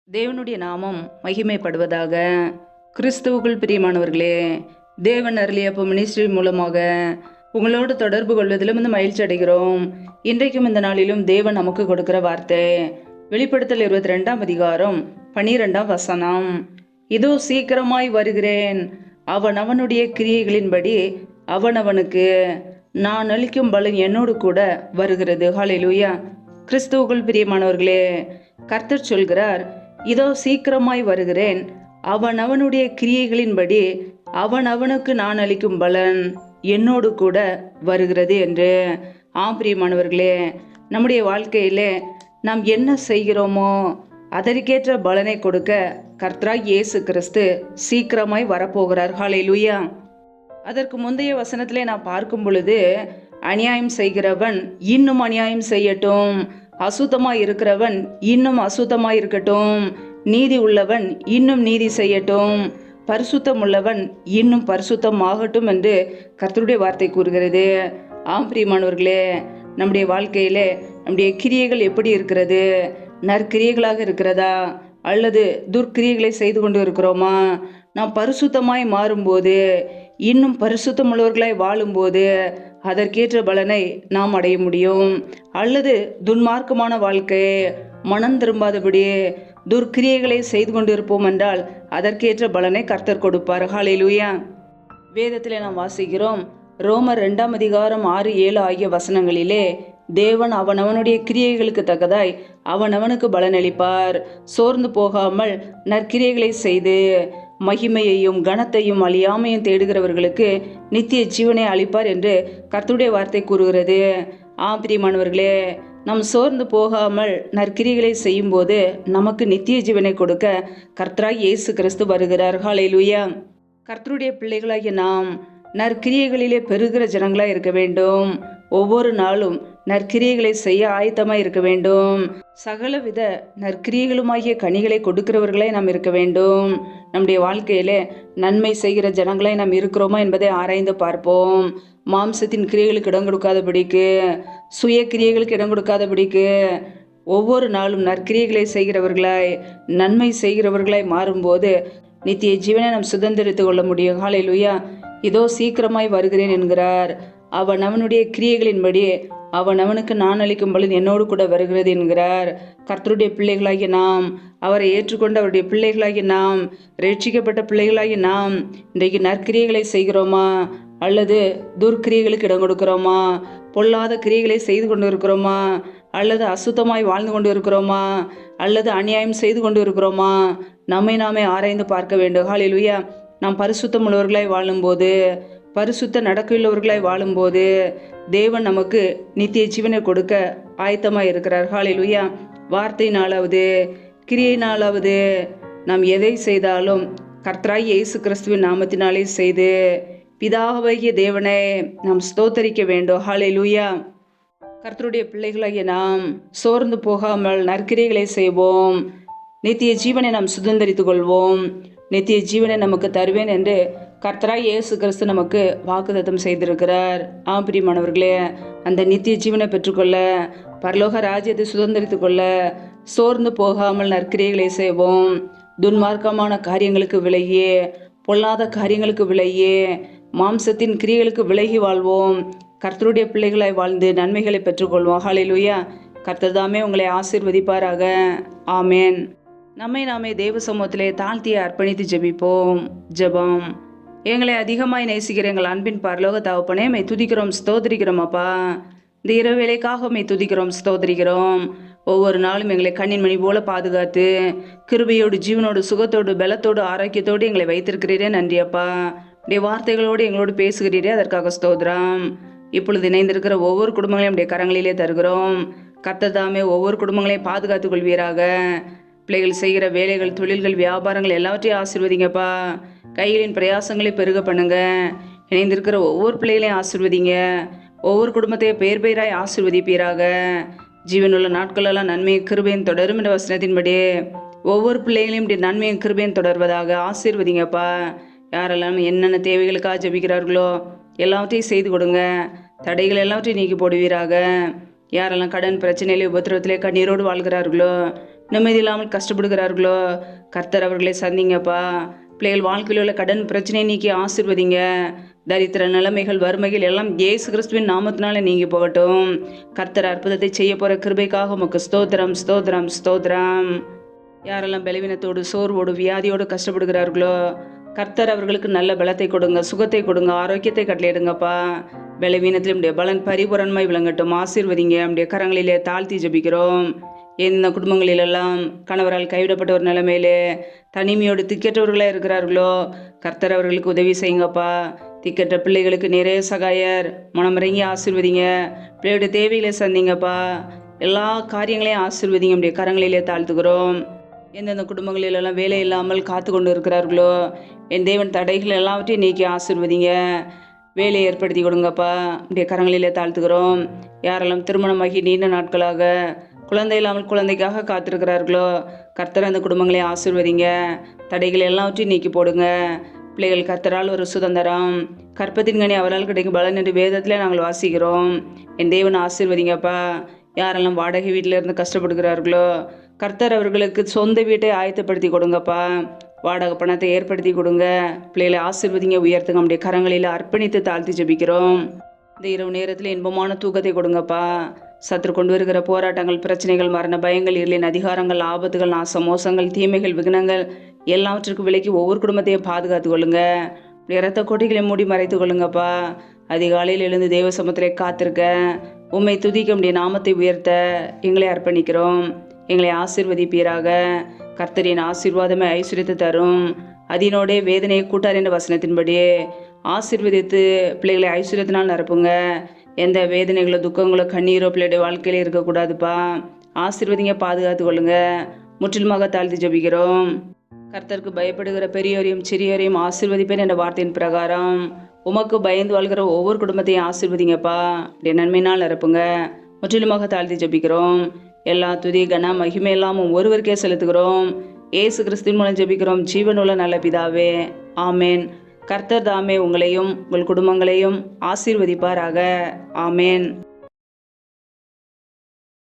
தேவனுடைய நாமம் மகிமைப்படுவதாக. கிறிஸ்துவுக்குள் பிரியமானவர்களே, தேவன் அருளிய மினிஸ்ட்ரி மூலமாக உங்களோடு தொடர்பு கொள்வதிலும் மகிழ்ச்சி அடைகிறோம். இன்றைக்கும் இந்த நாளிலும் தேவன் நமக்கு கொடுக்கிற வார்த்தை வெளிப்படுத்தல் 22ஆம் அதிகாரம் 12ஆம் வசனம். இதோ சீக்கிரமாய் வருகிறேன், அவனுடைய கிரியைகளின்படி அவனுக்கு நான் அளிக்கும் பலன் என்னோடு கூட வருகிறது. ஹல்லேலூயா. கிறிஸ்துவுக்குள் பிரியமானவர்களே, கர்த்தர் சொல்கிறார், இதோ சீக்கிரமாய் வருகிறேன், அவனுடைய கிரியைகளின்படி அவனுக்கு நான் அளிக்கும் பலன் என்னோடு கூட வருகிறது என்று. பிரியமானவர்களே, நம்முடைய வாழ்க்கையிலே நாம் என்ன செய்கிறோமோ அதற்கேற்ற பலனை கொடுக்க கர்த்தராய் இயேசு கிறிஸ்து சீக்கிரமாய் வரப்போகிறார். ஹல்லேலூயா. அதற்கு முந்தைய வசனத்திலே நான் பார்க்கும் பொழுது, அநியாயம் செய்கிறவன் இன்னும் அநியாயம் செய்யட்டும், அசுத்தமாய் இருக்கிறவன் இன்னும் அசுத்தமாய் இருக்கட்டும், நீதி உள்ளவன் இன்னும் நீதி செய்யட்டும், பரிசுத்தம் உள்ளவன் இன்னும் பரிசுத்தம் ஆகட்டும் என்று கர்த்தருடைய வார்த்தை கூறுகிறது. பிரியமானவர்களே, நம்முடைய வாழ்க்கையிலே நம்முடைய கிரியைகள் எப்படி இருக்கிறது? நற்கிரியைகளாக இருக்கிறதா அல்லது துர்க்கிரியைகளை செய்து கொண்டு இருக்கிறோமா? நாம் பரிசுத்தமாய் மாறும்போது, இன்னும் பரிசுத்தம் உள்ளவர்களாய் வாழும்போது அதற்கேற்ற பலனை நாம் அடைய முடியும். அல்லது துன்மார்க்கமான வாழ்க்கை, மனம் திரும்பாதபடி துர்க்கிரியைகளை செய்து கொண்டு இருப்போம் என்றால் அதற்கேற்ற பலனை கர்த்தர் கொடுப்பார். ஹல்லேலூயா. வேதத்தில் நாம் வாசிக்கிறோம், ரோமர் 2ஆம் அதிகாரம் 6, 7 ஆகிய வசனங்களிலே, தேவன் அவனுடைய கிரியைகளுக்கு தக்கதாய் அவனுக்கு பலனளிப்பார். சோர்ந்து போகாமல் நற்கிரியைகளை செய்து மகிமையையும் கனத்தையும் அழியாமையும் தேடுகிறவர்களுக்கு நித்திய ஜீவனை அளிப்பார் என்று கர்த்தருடைய வார்த்தை கூறுகிறது. பிரியமானவர்களே, நாம் சோர்ந்து போகாமல் நற்கிரியைகளை செய்யும் போது நமக்கு நித்திய ஜீவனை கொடுக்க கர்த்தராய் இயேசு கிறிஸ்து வருகிறார். ஹல்லேலூயா. கர்த்தருடைய பிள்ளைகளாகிய நாம் நற்கிரியைகளிலே பெருகிற ஜனங்களாய் இருக்க வேண்டும். ஒவ்வொரு நாளும் நற்கிரியைகளை செய்ய ஆயத்தமாய் இருக்க வேண்டும். சகலவித நற்கிரியைகளுமாகிய கனிகளை கொடுக்கிறவர்களாய் நாம் இருக்க வேண்டும். நம்முடைய வாழ்க்கையிலே நன்மை செய்கிற ஜனங்களாய் நாம் இருக்கிறோமா என்பதை ஆராய்ந்து பார்ப்போம். மாம்சத்தின் கிரியைகளுக்கு இடம் கொடுக்காதபடிக்கு, சுய கிரியைகளுக்கு இடம் கொடுக்காதபடிக்கு ஒவ்வொரு நாளும் நற்கிரியைகளை செய்கிறவர்களாய், நன்மை செய்கிறவர்களாய் மாறும்போது நித்திய ஜீவனை நாம் சுதந்திரித்து கொள்ள முடியும். ஹல்லேலூயா. இதோ சீக்கிரமாய் வருகிறேன் என்கிறார். அவனுடைய கிரியைகளின்படி அவனுக்கு நான் அளிக்கும் பலன் என்னோடு கூட வருகிறது என்கிறார். கர்த்தருடைய பிள்ளைகளாகிய நாம், அவரை ஏற்றுக்கொண்ட அவருடைய பிள்ளைகளாகிய நாம், ரட்சிக்கப்பட்ட பிள்ளைகளாகிய நாம் இன்றைக்கு நற்கிரியைகளை செய்கிறோமா அல்லது துர்க்கிரியைகளுக்கு இடம் கொடுக்கிறோமா? பொல்லாத கிரியைகளை செய்து கொண்டு இருக்கிறோமா அல்லது அசுத்தமாய் வாழ்ந்து கொண்டு இருக்கிறோமா அல்லது அநியாயம் செய்து கொண்டு இருக்கிறோமா? நம்மை நாமே ஆராய்ந்து பார்க்க வேண்டும். ஹல்லேலூயா. நாம் பரிசுத்தம் உள்ளவர்களாய் வாழும்போது, பரிசுத்த நடக்கையுள்ளவர்களாய் வாழும்போது தேவன் நமக்கு நித்திய ஜீவனை கொடுக்க ஆயத்தமாக இருக்கிறார். ஹல்லேலூயா. வார்த்தையினாலாவது கிரியையினாலாவது நாம் எதை செய்தாலும் கர்த்தராய் இயேசு கிறிஸ்துவின் நாமத்தினாலே செய்து பிதாவாகிய தேவனை நாம் ஸ்தோத்தரிக்க வேண்டும். ஹல்லேலூயா. கர்த்தருடைய பிள்ளைகளாகிய நாம் சோர்ந்து போகாமல் நற்கிரியைகளை செய்வோம். நித்திய ஜீவனை நாம் சுதந்திரித்துக் கொள்வோம். நித்திய ஜீவனை நமக்கு தருவேன் என்று கர்த்தராய் இயேசு கிறிஸ்து நமக்கு வாக்குத்தத்தம் செய்திருக்கிறார். பிரியமானவர்களே, அந்த நித்திய ஜீவனை பெற்றுக்கொள்ள, பரலோக ராஜ்யத்தை சுதந்திரித்து கொள்ள சோர்ந்து போகாமல் நற்கிரியைகளை செய்வோம். துன்மார்க்கமான காரியங்களுக்கு விலகி, பொல்லாத காரியங்களுக்கு விலகி, மாம்சத்தின் கிரியைகளுக்கு விலகி வாழ்வோம். கர்த்தருடைய பிள்ளைகளாய் வாழ்ந்து நன்மைகளை பெற்றுக்கொள்வோம். ஹல்லேலூயா. கர்த்தர் தாமே உங்களை ஆசீர்வதிப்பாராக. ஆமேன். நம்மை நாமே தேவ சமூகத்திலே தாழ்த்தியை அர்ப்பணித்து ஜெபிப்போம். ஜெபம். எங்களை அதிகமாய் நேசிக்கிற எங்கள் அன்பின் பரலோக தகப்பனே, மை துதிக்கிறோம், ஸ்தோத்திரிக்கிறோம். அப்பா, இந்த இரவு வேளைக்காக மை துதிக்கிறோம், ஸ்தோத்திரிக்கிறோம். ஒவ்வொரு நாளும் எங்களை கண்ணின் மணி போல பாதுகாத்து கிருபையோடு, ஜீவனோடு, சுகத்தோடு, பலத்தோடு, ஆரோக்கியத்தோடு எங்களை வைத்திருக்கிறீரே. நன்றி அப்பா. உடைய வார்த்தைகளோடு எங்களோடு பேசுகிறீரே, அதற்காக ஸ்தோத்திரம். இப்பொழுது இணைந்திருக்கிற ஒவ்வொரு குடும்பங்களையும் உடைய கரங்களிலே தருகிறோம். கர்த்தர் தாமே ஒவ்வொரு குடும்பங்களையும் பாதுகாத்து கொள்வீராக. பிள்ளைகள் செய்கிற வேலைகள், தொழில்கள், வியாபாரங்கள் எல்லாவற்றையும் ஆசீர்வதிங்கப்பா. கைகளின் பிரயாசங்களை பெருக பண்ணுங்க. இணைந்திருக்கிற ஒவ்வொரு பிள்ளைகளையும் ஆசீர்வதிங்க. ஒவ்வொரு குடும்பத்தையும் பேர் பெயராய் ஆசீர்வதிப்பீராக. ஜீவனுள்ள நாட்களெல்லாம் நன்மையும் கிருபையும் தொடரும் என்ற வசனத்தின்படி ஒவ்வொரு பிள்ளைகளையும் இப்படி நன்மையும் கிருபையும் தொடர்வதாக ஆசீர்வதிங்கப்பா. யாரெல்லாம் என்னென்ன தேவைகளுக்காக ஜெபிக்கிறார்களோ எல்லாவற்றையும் செய்து கொடுங்க. தடைகள் எல்லாவற்றையும் நீக்கி போடுவீராக. யாரெல்லாம் கடன் பிரச்சனையிலே உபத்திரவத்திலே கண்ணீரோடு வாழ்கிறார்களோ நிம்மதி இல்லாமல் கஷ்டப்படுகிறார்களோ, கர்த்தர் அவர்களை சந்திங்கப்பா. பிள்ளைகள் வாழ்க்கையில் உள்ள கடன் பிரச்சனையை நீக்கி ஆசீர்வதிங்க. தரித்திர நிலைமைகள், வறுமைகள் எல்லாம் இயேசு கிறிஸ்துவின் நாமத்தினால நீங்கி போகட்டும். கர்த்தர் அற்புதத்தை செய்ய போற கிருபைக்காக உமக்கு ஸ்தோத்திரம், ஸ்தோத்திரம், ஸ்தோத்திரம். யாரெல்லாம் பலவீனத்தோடு, சோர்வோடு, வியாதியோடு கஷ்டப்படுகிறார்களோ, கர்த்தர் அவர்களுக்கு நல்ல பலத்தை கொடுங்க, சுகத்தை கொடுங்க, ஆரோக்கியத்தை கட்டளையிடுங்கப்பா. பலவீனத்தில் நம்முடைய பலன் பரிபூரணமாய் விளங்கட்டும். ஆசீர்வதிங்க. நம்முடைய கரங்களிலே தாழ்த்தி ஜெபிக்கிறோம். எந்த குடும்பங்களிலெல்லாம் கணவரால் கைவிடப்பட்ட ஒரு நிலைமையிலே தனிமையோடு திக்கற்றவர்களாக இருக்கிறார்களோ, கர்த்தர் அவர்களுக்கு உதவி செய்யுங்கப்பா. திக்கற்ற பிள்ளைகளுக்கு நிறைய சகாயர், மனமிறங்கி ஆசீர்வதிங்க. பிள்ளையோட தேவைகளை சந்திங்கப்பா. எல்லா காரியங்களையும் ஆசீர்வதிங்க. நம்முடைய கரங்களிலே தாழ்த்துக்கிறோம். எந்தெந்த குடும்பங்களிலெல்லாம் வேலை இல்லாமல் காத்து கொண்டு இருக்கிறார்களோ, என் தேவன் தடைகள் எல்லாவற்றையும் நீக்கி ஆசீர்வதிங்க. வேலையை ஏற்படுத்தி கொடுங்கப்பா. நம்முடைய கரங்களிலே தாழ்த்துக்கிறோம். யாரெல்லாம் திருமணமாகி நீண்ட நாட்களாக குழந்தை இல்லாமல் குழந்தைக்காக காத்திருக்கிறார்களோ, கர்த்தர் அந்த குடும்பங்களை ஆசீர்வதிங்க. தடைகள் எல்லாவற்றையும் நீக்கி போடுங்க. பிள்ளைகள் கர்த்தரால் ஒரு சுதந்திரம், கற்பத்தின் கனி அவரால் கிடைக்கும் பலன் என்று வேதத்தில் நாங்கள் வாசிக்கிறோம். என் தேவன் ஆசீர்வதிங்கப்பா. யாரெல்லாம் வாடகை வீட்டில் இருந்து கஷ்டப்படுகிறார்களோ, கர்த்தர் அவர்களுக்கு சொந்த வீட்டை ஆயத்தப்படுத்தி கொடுங்கப்பா. வாடகை பணத்தை ஏற்படுத்தி கொடுங்க. பிள்ளைகளை ஆசீர்வதிங்க, உயர்த்துங்க. நம்முடைய கரங்களில் அர்ப்பணித்து தாழ்த்தி ஜெபிக்கிறோம். இந்த இரவு நேரத்தில் இன்பமான தூக்கத்தை கொடுங்கப்பா. சத்துரு கொண்டு வருகிற போராட்டங்கள், பிரச்சனைகள், மரண பயங்கள், இருளின் அதிகாரங்கள், ஆபத்துகள், நாசம், மோசங்கள், தீமைகள், விக்னங்கள் எல்லாவற்றிற்கும் விலைக்கு ஒவ்வொரு குடும்பத்தையும் பாதுகாத்து கொள்ளுங்க. இரத்த கோட்டைகளை மூடி மறைத்து கொள்ளுங்கப்பா. அதிகாலையில் எழுந்து தேவ சமூகத்திலே காத்திருக்க, உம்மை துதிக்க, முடிய நாமத்தை உயர்த்த எங்களை அர்ப்பணிக்கிறோம். எங்களை ஆசீர்வதிப்பீராக. கர்த்தரின் ஆசீர்வாதமே ஐஸ்வர்யத்தை தரும், அதனோடே வேதனையை கூட்டார் என்ற வசனத்தின்படி ஆசீர்வதித்து பிள்ளைகளை ஐஸ்வர்யத்தினால் நிரப்புங்க. எந்த வேதனைகளோ, துக்கங்களோ, கண்ணீரோ பிள்ளைடைய வாழ்க்கையிலே இருக்கக்கூடாதுப்பா. ஆசீர்வதிங்க, பாதுகாத்து கொள்ளுங்க. முற்றிலுமாக தாழ்த்தி ஜெபிக்கிறோம். கர்த்தருக்கு பயப்படுகிற பெரியோரையும் சிறியோரையும் ஆசீர்வதிப்பேன் என்ற வார்த்தையின் பிரகாரம் உமக்கு பயந்து வாழ்கிற ஒவ்வொரு குடும்பத்தையும் ஆசீர்வதிங்கப்பா. அப்படியே நன்மையினால் நிரப்புங்க. முற்றிலுமாக தாழ்த்தி ஜெபிக்கிறோம். எல்லா துதி, கன, மகிமை எல்லாமும் ஒருவருக்கே செலுத்துகிறோம். ஏசு கிறிஸ்துவின் மூலம் ஜெபிக்கிறோம், ஜீவனுள்ள நல்ல பிதாவே, ஆமேன். கர்த்தர் தாமே உங்களையும் உங்கள் குடும்பங்களையும் ஆசீர்வதிப்பாராக. ஆமேன்.